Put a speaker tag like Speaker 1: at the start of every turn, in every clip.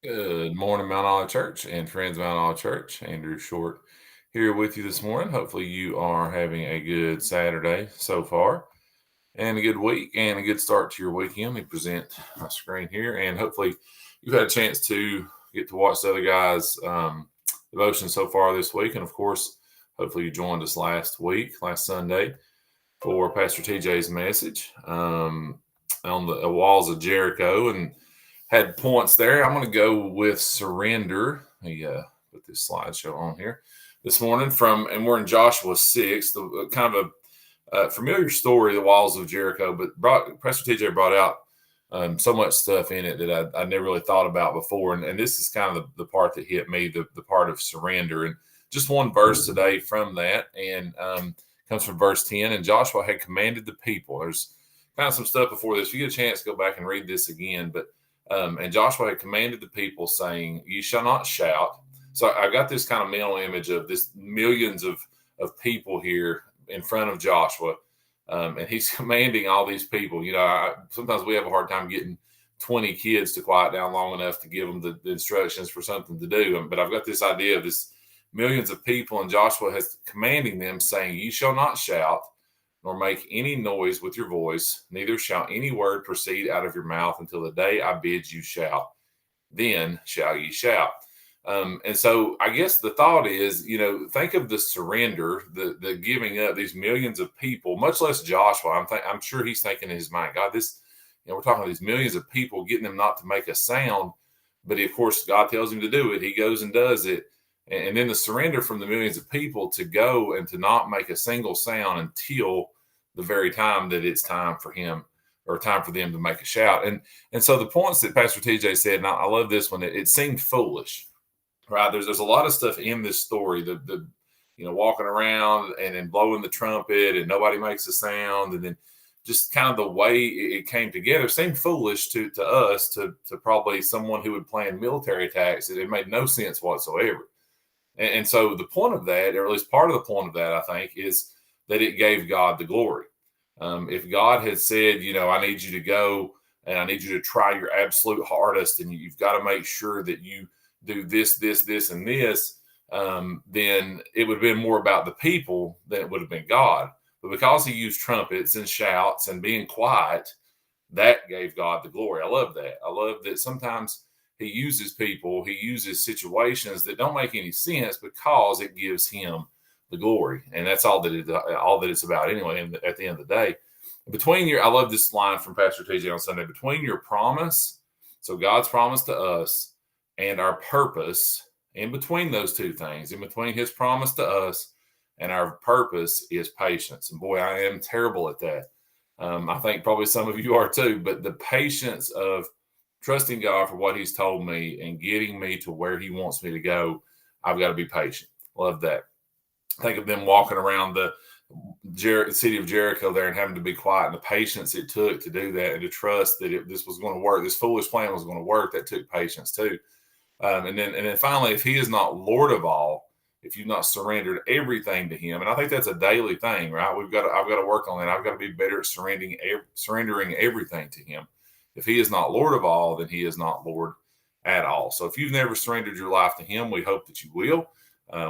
Speaker 1: Good morning, Mount Olive Church and friends of Mount Olive Church. Andrew Short here with you this morning. Hopefully, you are having a good Saturday so far and a good week and a good start to your weekend. Let me present my screen here, and hopefully, you've had a chance to get to watch the other guys' devotion so far this week. And of course, hopefully, you joined us last Sunday, for Pastor TJ's message on the walls of Jericho, and had points there. I'm going to go with surrender. Put this slideshow on here this morning and we're in Joshua 6, the kind of a familiar story, the walls of Jericho, but Pastor TJ brought out so much stuff in it that I never really thought about before. And this is kind of the part that hit me, the part of surrender. And just one verse today from that, and comes from verse 10. And Joshua had commanded the people. There's kind of some stuff before this. If you get a chance, go back and read this again. But and Joshua had commanded the people, saying, "You shall not shout." So I got this kind of mental image of this millions of people here in front of Joshua, and he's commanding all these people. Sometimes we have a hard time getting 20 kids to quiet down long enough to give them the instructions for something to do. But I've got this idea of this millions of people, and Joshua has commanding them, saying, "You shall not shout, nor make any noise with your voice, neither shall any word proceed out of your mouth until the day I bid you shout. Then shall ye shout." And so I guess the thought is, think of the surrender, the giving up, these millions of people, much less Joshua. I'm sure he's thinking in his mind, God, we're talking about these millions of people, getting them not to make a sound. But of course, God tells him to do it. He goes and does it. And then the surrender from the millions of people to go and to not make a single sound until the very time that it's time for him, or time for them to make a shout. And so the points that Pastor TJ said, and I love this one, it seemed foolish, right? There's a lot of stuff in this story, the walking around and then blowing the trumpet and nobody makes a sound, and then just kind of the way it came together seemed foolish to us, to probably someone who would plan military attacks. It made no sense whatsoever. And so the point of that, or at least part of the point of that, I think, is that it gave God the glory. If God had said, I need you to go and I need you to try your absolute hardest, and you've got to make sure that you do this, this, this, and this, then it would have been more about the people than it would have been God. But because he used trumpets and shouts and being quiet, that gave God the glory. I love that. I love that sometimes he uses people, he uses situations that don't make any sense because it gives him the glory. And that's all that it's about anyway. And at the end of the day, I love this line from Pastor TJ on Sunday, between your promise, so God's promise to us, and our purpose, in between those two things, in between his promise to us and our purpose, is patience. And boy, I am terrible at that. I think probably some of you are too, but the patience of trusting God for what he's told me and getting me to where he wants me to go, I've got to be patient. Love that. Think of them walking around the city of Jericho there and having to be quiet, and the patience it took to do that, and to trust that this was going to work. This foolish plan was going to work. That took patience too. And then finally, if he is not Lord of all, if you've not surrendered everything to him, and I think that's a daily thing, right? I've got to work on that. I've got to be better at surrendering everything to him. If he is not Lord of all, then he is not Lord at all. So if you've never surrendered your life to him, we hope that you will.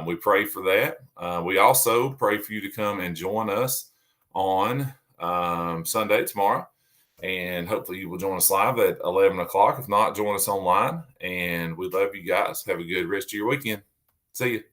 Speaker 1: We pray for that. We also pray for you to come and join us on Sunday, tomorrow. And hopefully you will join us live at 11 o'clock. If not, join us online. And we love you guys. Have a good rest of your weekend. See you.